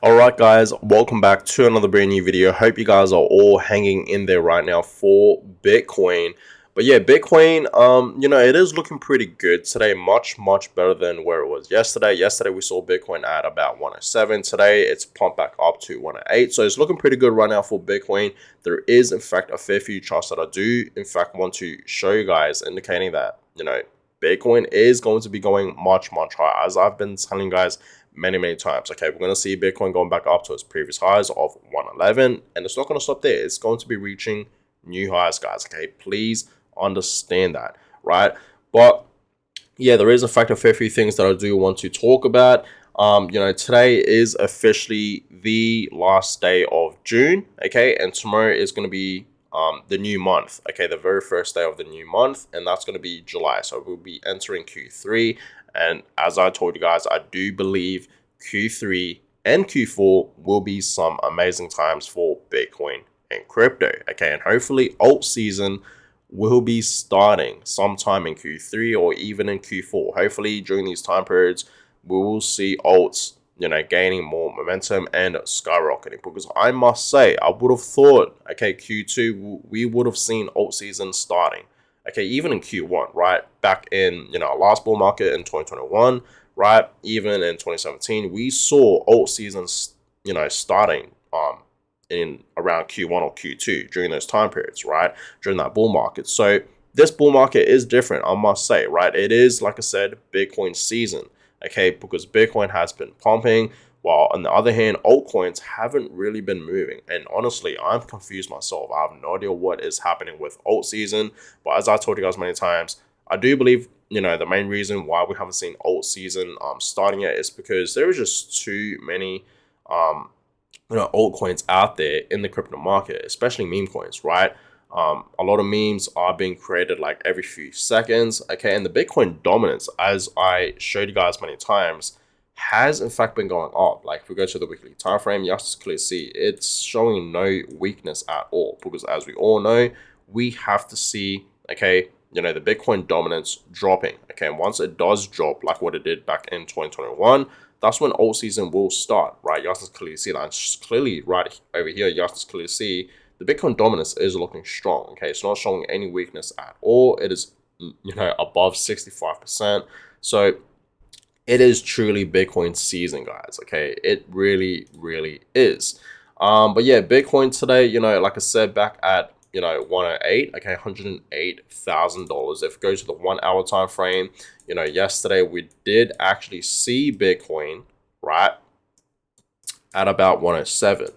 Alright guys, welcome back to another brand new video. Hope you guys are all hanging in there right now for Bitcoin. But yeah, Bitcoin, it is looking pretty good today, much better than where it was yesterday. Yesterday we saw Bitcoin at about 107. Today it's pumped back up to 108. So it's looking pretty good right now for Bitcoin. There is in fact a fair few charts that I do in fact want to show you guys, indicating that, Bitcoin is going to be going much higher, as I've been telling you guys many times. Okay, we're going to see Bitcoin going back up to its previous highs of 111, and it's not going to stop there. It's going to be reaching new highs, guys. Okay, please understand that, right? But yeah, there is in fact a fair few things that I do want to talk about. Today is officially the last day of June, okay, and tomorrow is going to be the new month, okay, the very first day of the new month, and that's going to be July. So we'll be entering Q3, and as I told you guys, I do believe Q3 and Q4 will be some amazing times for Bitcoin and crypto, okay, and hopefully alt season will be starting sometime in Q3 or even in Q4. Hopefully during these time periods we will see alts gaining more momentum and skyrocketing, because I must say, I would have thought, okay, Q2 we would have seen alt season starting, okay, even in Q1, right? Back in our last bull market in 2021, right? Even in 2017 we saw alt seasons starting in around Q1 or Q2 during those time periods, right? During that bull market. So this bull market is different, I must say, right? It is, like I said, Bitcoin season, okay, because Bitcoin has been pumping, while on the other hand, altcoins haven't really been moving. And honestly, I'm confused myself. I have no idea what is happening with alt season. But as I told you guys many times, I do believe, the main reason why we haven't seen alt season starting yet is because there is just too many altcoins out there in the crypto market, especially meme coins, right? A lot of memes are being created like every few seconds, okay, and the Bitcoin dominance, as I showed you guys many times, has in fact been going up. Like if we go to the weekly time frame, you just clearly see it's showing no weakness at all, because as we all know, we have to see, okay, the Bitcoin dominance dropping, okay, and once it does drop like what it did back in 2021, that's when alt season will start, right? You guys can clearly see that. It's clearly right over here, you guys can clearly see the Bitcoin dominance is looking strong, okay? It's not showing any weakness at all. It is, above 65%. So it is truly Bitcoin season, guys, okay? It really is. But yeah, Bitcoin today, like I said, back at 108, okay, $108,000. If it goes to the 1 hour time frame, yesterday we did actually see Bitcoin, right, at about 107.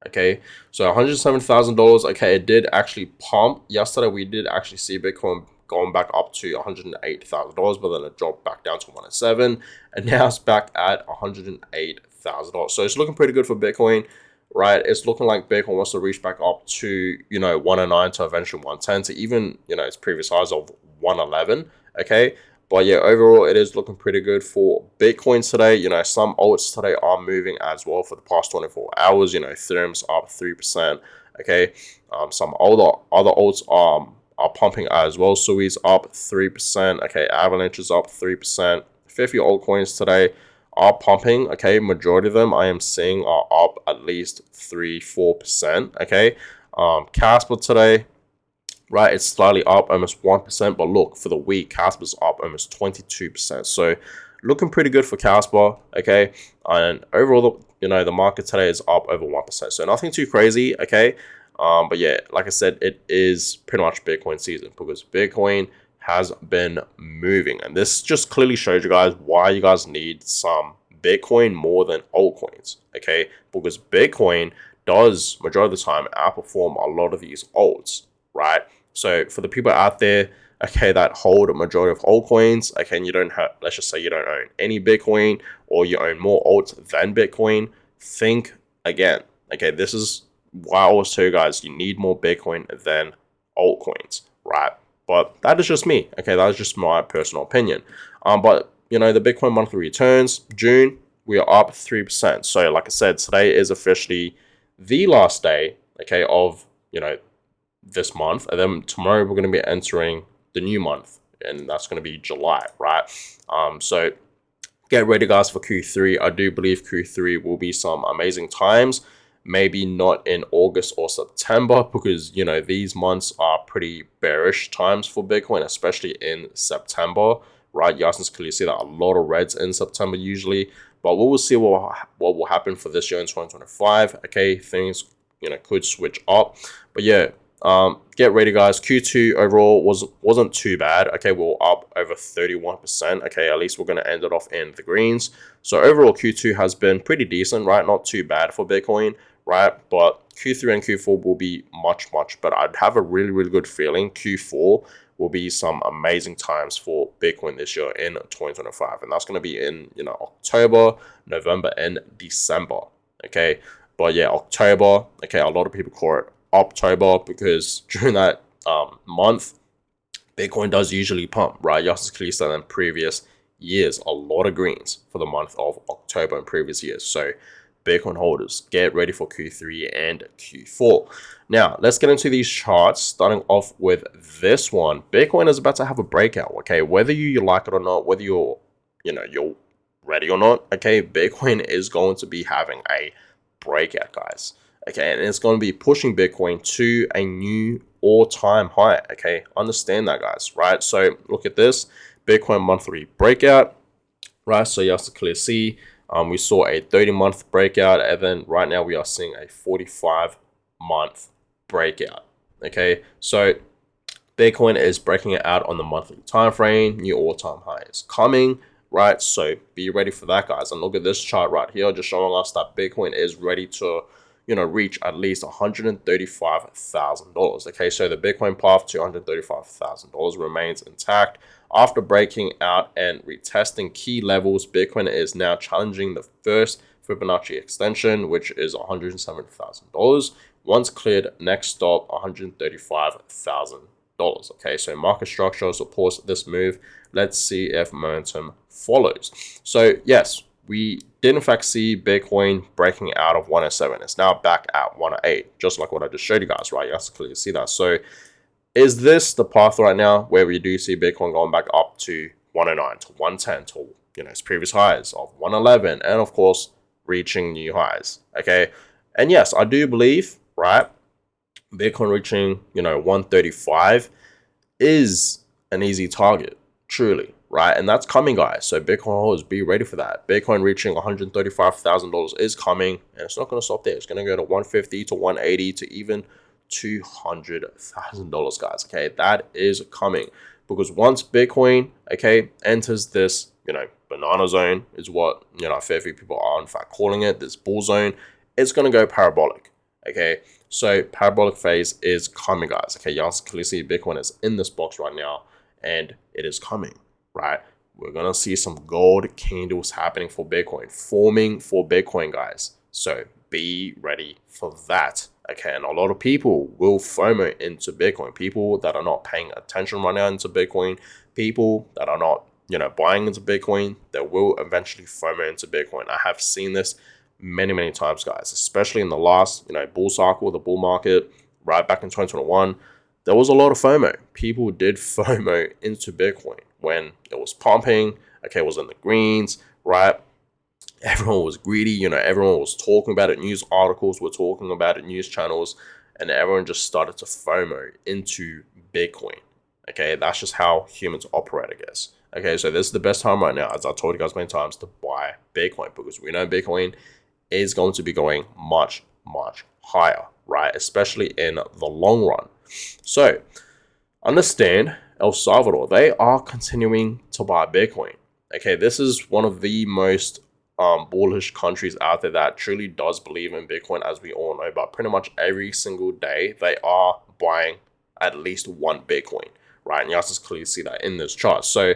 Okay, so $107,000. Okay, it did actually pump yesterday. We did actually see Bitcoin going back up to $108,000, but then it dropped back down to 107, and now it's back at $108,000. So it's looking pretty good for Bitcoin, right? It's looking like Bitcoin wants to reach back up to 109 to eventually 110 to even its previous highs of 111. Okay, but yeah, overall, it is looking pretty good for Bitcoin today. Some alts today are moving as well for the past 24 hours. Ethereum's up 3%. Okay, some other alts are pumping as well. Sui's up 3%. Okay, Avalanche is up 3%. 50 altcoins today are pumping. Okay, majority of them I am seeing are up at least 3-4%. Okay, Casper today, right, it's slightly up almost 1%, but look, for the week, Casper's up almost 22%. So looking pretty good for Casper, okay? And overall, the market today is up over 1%. So nothing too crazy, okay? But yeah, like I said, it is pretty much Bitcoin season, because Bitcoin has been moving. And this just clearly shows you guys why you guys need some Bitcoin more than altcoins, okay? Because Bitcoin does, majority of the time, outperform a lot of these alts, right? So for the people out there, okay, that hold a majority of altcoins, okay, and you don't have, let's just say you don't own any Bitcoin, or you own more alts than Bitcoin, think again. Okay, this is why I always tell you guys, you need more Bitcoin than altcoins, right? But that is just me, okay? That is just my personal opinion. But the Bitcoin monthly returns, June, we are up 3%. So like I said, today is officially the last day, okay, of this month, and then tomorrow we're going to be entering the new month, and that's going to be July, right? So get ready, guys, for Q3. I do believe Q3 will be some amazing times. Maybe not in August or September, because these months are pretty bearish times for Bitcoin, especially in September, right? You guys can clearly see that a lot of reds in September usually, but we will see what will happen for this year in 2025. Okay, things could switch up, but yeah. Get ready, guys. Q2 overall wasn't too bad. Okay, we're up over 31%. Okay, at least we're gonna end it off in the greens. So overall, Q2 has been pretty decent, right? Not too bad for Bitcoin, right? But Q3 and Q4 will be much better. I'd have a really good feeling Q4 will be some amazing times for Bitcoin this year in 2025, and that's gonna be in October, November, and December. Okay, but yeah, October. Okay, a lot of people call it October because during that month, Bitcoin does usually pump, right? You also clearly said in previous years, a lot of greens for the month of October in previous years. So Bitcoin holders, get ready for Q3 and Q4. Now, let's get into these charts, starting off with this one. Bitcoin is about to have a breakout, okay? Whether you like it or not, whether you're ready or not, okay, Bitcoin is going to be having a breakout, guys. Okay, and it's going to be pushing Bitcoin to a new all-time high. Okay, understand that, guys, right? So look at this Bitcoin monthly breakout, right? So you have to clearly see we saw a 30-month breakout, and then right now we are seeing a 45-month breakout. Okay, so Bitcoin is breaking it out on the monthly time frame. New all-time high is coming, right? So be ready for that, guys. And look at this chart right here, just showing us that Bitcoin is ready to reach at least $135,000. Okay, so the Bitcoin path to $135,000 remains intact. After breaking out and retesting key levels, Bitcoin is now challenging the first Fibonacci extension, which is $170,000. Once cleared, next stop $135,000. Okay, so market structure supports this move. Let's see if momentum follows. So yes, we did in fact see Bitcoin breaking out of 107. It's now back at 108, just like what I just showed you guys, right? You have to clearly see that. So is this the path right now where we do see Bitcoin going back up to 109 to 110 to its previous highs of 111, and of course reaching new highs? Okay, and yes, I do believe, right, Bitcoin reaching 135 is an easy target, truly, right? And that's coming, guys. So Bitcoin holders, be ready for that. Bitcoin reaching $135,000 is coming, and it's not going to stop there. It's going to go to 150 to 180 to even $200,000, guys. Okay, that is coming, because once Bitcoin enters this banana zone, is what a fair few people are in fact calling it, this bull zone, it's going to go parabolic. Okay, so parabolic phase is coming, guys. Okay, you guys clearly see Bitcoin is in this box right now, and it is coming, right? We're gonna see some gold candles happening for Bitcoin, forming for Bitcoin, guys. So be ready for that. Okay, and a lot of people will FOMO into Bitcoin. People that are not paying attention right now into Bitcoin, people that are not buying into Bitcoin, they will eventually FOMO into Bitcoin. I have seen this many times, guys, especially in the last bull cycle, the bull market, right back in 2021. There was a lot of FOMO. People did FOMO into Bitcoin when it was pumping. Okay, it was in the greens, right? Everyone was greedy. Everyone was talking about it. News articles were talking about it, news channels, and everyone just started to FOMO into Bitcoin. Okay, that's just how humans operate, I guess. Okay, so this is the best time right now, as I told you guys many times, to buy Bitcoin, because we know Bitcoin is going to be going much higher, right? Especially in the long run. So understand, El Salvador, they are continuing to buy Bitcoin. Okay, this is one of the most bullish countries out there that truly does believe in Bitcoin, as we all know. But pretty much every single day, they are buying at least one Bitcoin, right? And you guys clearly see that in this chart. So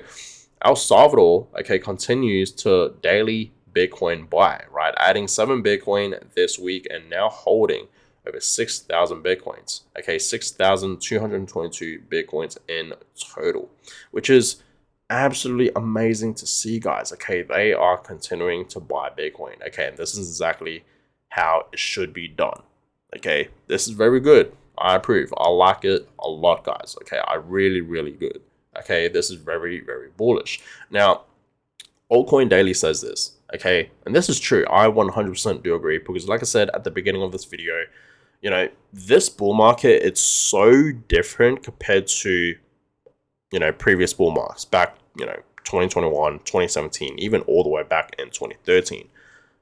El Salvador, continues to daily Bitcoin buy, right? Adding 7 Bitcoin this week and now holding over 6,000 Bitcoins. Okay, 6,222 Bitcoins in total, which is absolutely amazing to see, guys. Okay, they are continuing to buy Bitcoin. Okay, and this is exactly how it should be done. Okay, this is very good. I approve. I like it a lot, guys. Okay, I really good. Okay, this is very bullish. Now, Altcoin Daily says this, okay? And this is true. I 100% do agree because like I said at the beginning of this video, you know, this bull market, it's so different compared to, you know, previous bull markets back, you know, 2021, 2017, even all the way back in 2013.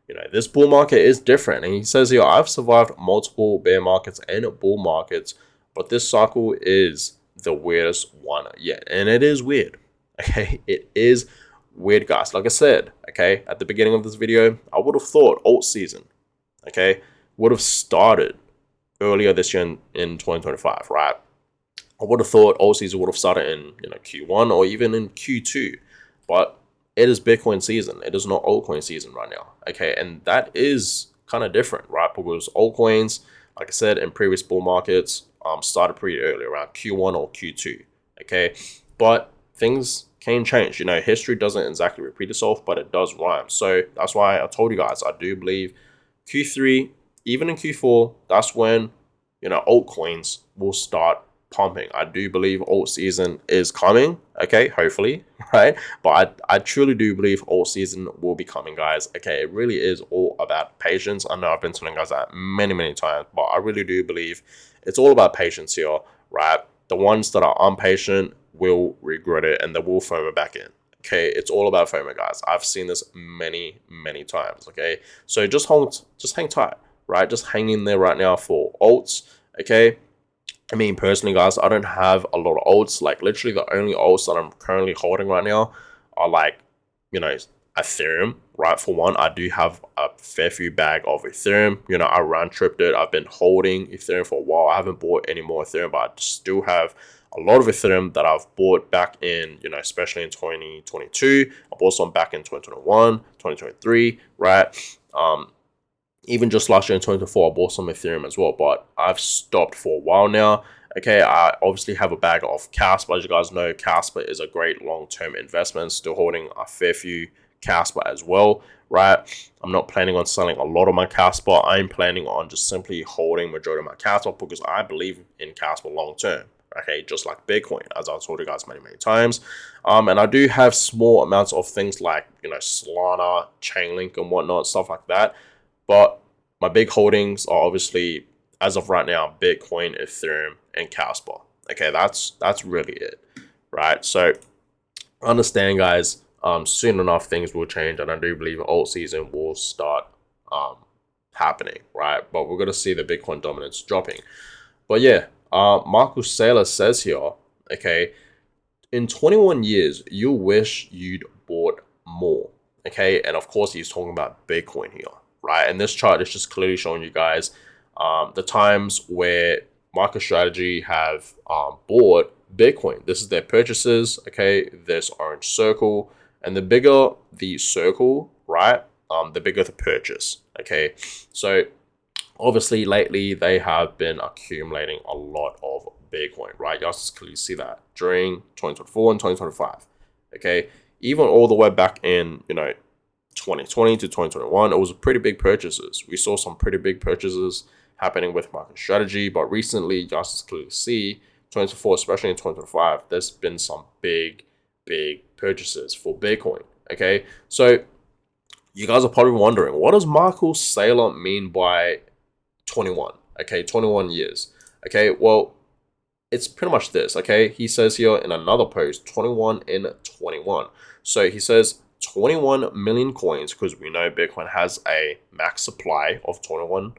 You know, this bull market is different. And he says here, I've survived multiple bear markets and bull markets, but this cycle is the weirdest one yet. And it is weird. Okay, it is weird, guys. Like I said, okay, at the beginning of this video, I would have thought alt season, okay, would have started earlier this year in 2025, right? I would have thought alt season would have started in, you know, Q1 or even in Q2, but it is Bitcoin season. It is not altcoin season right now, okay? And that is kind of different, right? Because altcoins, like I said, in previous bull markets, started pretty early, around Q1 or Q2, okay? But things can change. You know, history doesn't exactly repeat itself, but it does rhyme. So that's why I told you guys, I do believe Q3, even in Q4, that's when, you know, altcoins will start pumping. I do believe alt season is coming, okay, hopefully, right? But I truly do believe alt season will be coming, guys. Okay, it really is all about patience. I know I've been telling you guys that many times, but I really do believe it's all about patience here, right? The ones that are impatient will regret it and they will FOMO back in. Okay, it's all about FOMO, guys. I've seen this many times. Okay, so just hang tight, right? Just hang in there right now for alts. Okay, I mean, personally, guys, I don't have a lot of alts. Like, literally, the only alts that I'm currently holding right now are, like, you know, Ethereum, right? For one, I do have a fair few bag of Ethereum. You know, I round tripped it. I've been holding Ethereum for a while. I haven't bought any more Ethereum, but I still have a lot of Ethereum that I've bought back in, you know, especially in 2022. I bought some back in 2021, 2023, right? Even just last year in 2024, I bought some Ethereum as well, but I've stopped for a while now. Okay, I obviously have a bag of Casper. As you guys know, Casper is a great long-term investment. Still holding a fair few Casper as well, right? I'm not planning on selling a lot of my Casper. I'm planning on just simply holding majority of my Casper because I believe in Casper long-term. Okay, just like Bitcoin, as I've told you guys many times. And I do have small amounts of things like, you know, Solana, Chainlink, and whatnot, stuff like that. But my big holdings are obviously, as of right now, Bitcoin, Ethereum, and Casper. Okay, that's really it, right? So understand, guys, soon enough things will change, and I do believe alt season will start happening, right? But we're gonna see the Bitcoin dominance dropping. But yeah, Marcus Saylor says here, okay, in 21 years, you wish you'd bought more. Okay, and of course he's talking about Bitcoin here, right? And this chart is just clearly showing you guys the times where MicroStrategy have bought Bitcoin. This is their purchases, okay? This orange circle, and the bigger the circle, right, the bigger the purchase, okay? So obviously lately they have been accumulating a lot of Bitcoin, right? You guys clearly see that during 2024 and 2025, okay? Even all the way back in, you know, 2020 to 2021, it was pretty big purchases. We saw some pretty big purchases happening with MicroStrategy, but recently, you guys clearly see 2024, especially in 2025, there's been some big purchases for Bitcoin. Okay, so you guys are probably wondering, what does Michael Saylor mean by 21? Okay, 21 years. Okay, well, it's pretty much this. Okay, he says here in another post, 21 in 21. So he says 21 million coins, because we know Bitcoin has a max supply of 21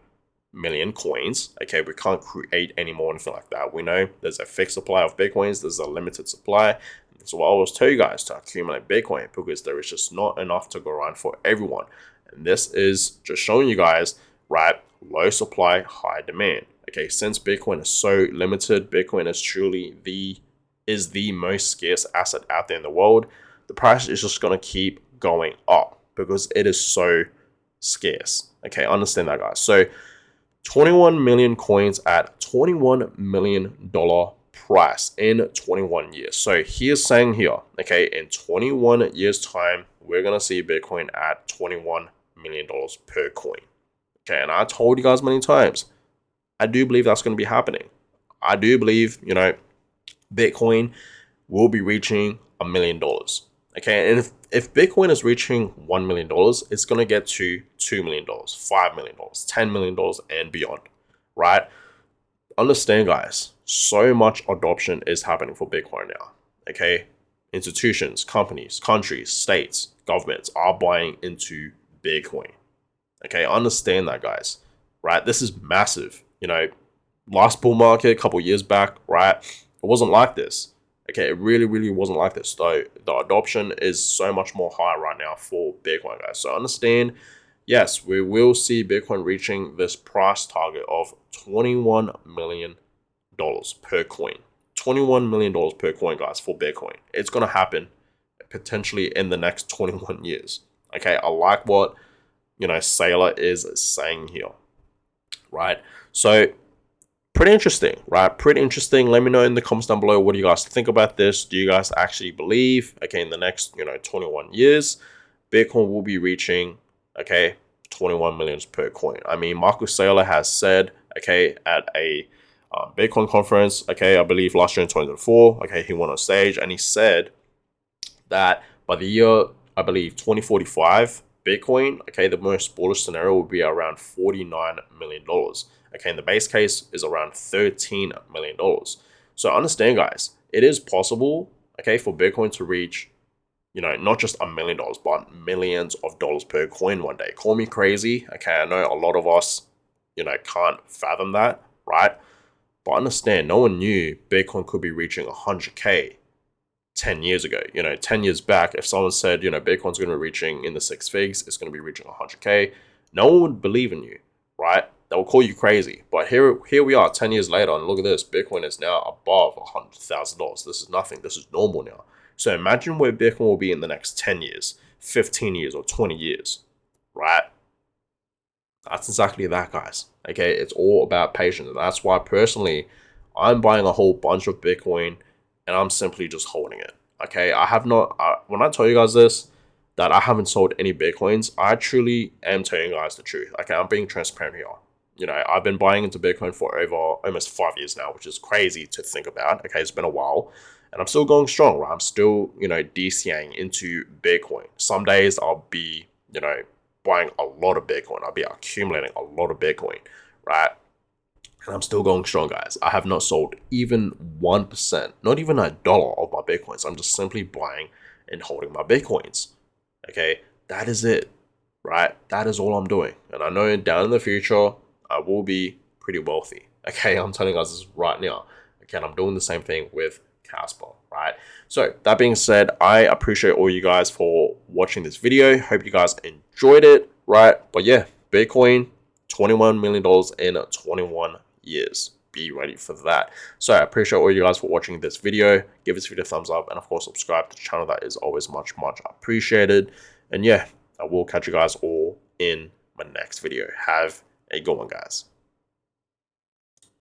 million coins. Okay, we can't create any more, anything like that. We know there's a fixed supply of Bitcoins, there's a limited supply. So I always tell you guys to accumulate Bitcoin because there is just not enough to go around for everyone. And this is just showing you guys, right, low supply, high demand. Okay, since Bitcoin is so limited, Bitcoin is truly the most scarce asset out there in the world. The price is just going to keep going up because it is so scarce. Okay, understand that, guys. So 21 million coins at $21 million price in 21 years. So he is saying here, okay, in 21 years time, we're going to see Bitcoin at $21 million per coin. Okay, and I told you guys many times, I do believe that's going to be happening. I do believe, you know, Bitcoin will be reaching $1 million. Okay, and if Bitcoin is reaching $1 million, it's going to get to $2 million, $5 million, $10 million, and beyond, right? Understand, guys, so much adoption is happening for Bitcoin now. Okay, institutions, companies, countries, states, governments are buying into Bitcoin. Okay, understand that, guys, right? This is massive. Last bull market a couple years back, right? It wasn't like this. Okay, it really, really wasn't like this. Though the adoption is so much more high right now for Bitcoin, guys. So understand, yes, we will see Bitcoin reaching this price target of $21 million per coin. $21 million per coin, guys, for Bitcoin. It's going to happen potentially in the next 21 years. Okay, I like what, Saylor is saying here, right? So pretty interesting, right? Pretty interesting. Let me know in the comments down below, what do you guys think about this? Do you guys actually believe, okay, in the next, 21 years, Bitcoin will be reaching, okay, 21 millions per coin? I mean, Marcus Saylor has said, okay, at a Bitcoin conference, okay, I believe last year in 2024, okay, he went on stage and he said that by the year, I believe 2045, Bitcoin, okay, the most bullish scenario will be around $49 million. Okay, and the base case is around $13 million. So understand, guys, it is possible, okay, for Bitcoin to reach, not just $1 million, but millions of dollars per coin one day. Call me crazy, okay, I know a lot of us, can't fathom that, right? But understand, no one knew Bitcoin could be reaching 100K 10 years ago. 10 years back, if someone said, Bitcoin's going to be reaching in the six figs, it's going to be reaching 100K, no one would believe in you, right? They will call you crazy. But here we are 10 years later, and look at this. Bitcoin is now above $100,000. This is nothing. This is normal now. So imagine where Bitcoin will be in the next 10 years, 15 years, or 20 years, right? That's exactly that, guys. Okay, it's all about patience. And that's why, personally, I'm buying a whole bunch of Bitcoin, and I'm simply just holding it. Okay, I have not, when I tell you guys this, that I haven't sold any Bitcoins, I truly am telling you guys the truth. Okay, I'm being transparent here. I've been buying into Bitcoin for over almost 5 years now, which is crazy to think about. Okay, it's been a while, and I'm still going strong, right? I'm still, DCAing into Bitcoin. Some days I'll be, buying a lot of Bitcoin. I'll be accumulating a lot of Bitcoin, right? And I'm still going strong, guys. I have not sold even 1%, not even $1 of my Bitcoins. I'm just simply buying and holding my Bitcoins. Okay, that is it, right? That is all I'm doing. And I know down in the future, I will be pretty wealthy. Okay, I'm telling you guys this right now. Okay, and I'm doing the same thing with Casper, right? So that being said, I appreciate all you guys for watching this video. Hope you guys enjoyed it, right? But yeah, Bitcoin, $21 million in 21 years. Be ready for that. So I appreciate all you guys for watching this video. Give this video a thumbs up, and of course subscribe to the channel. That is always much appreciated. And yeah, I will catch you guys all in my next video. Have a good one, guys.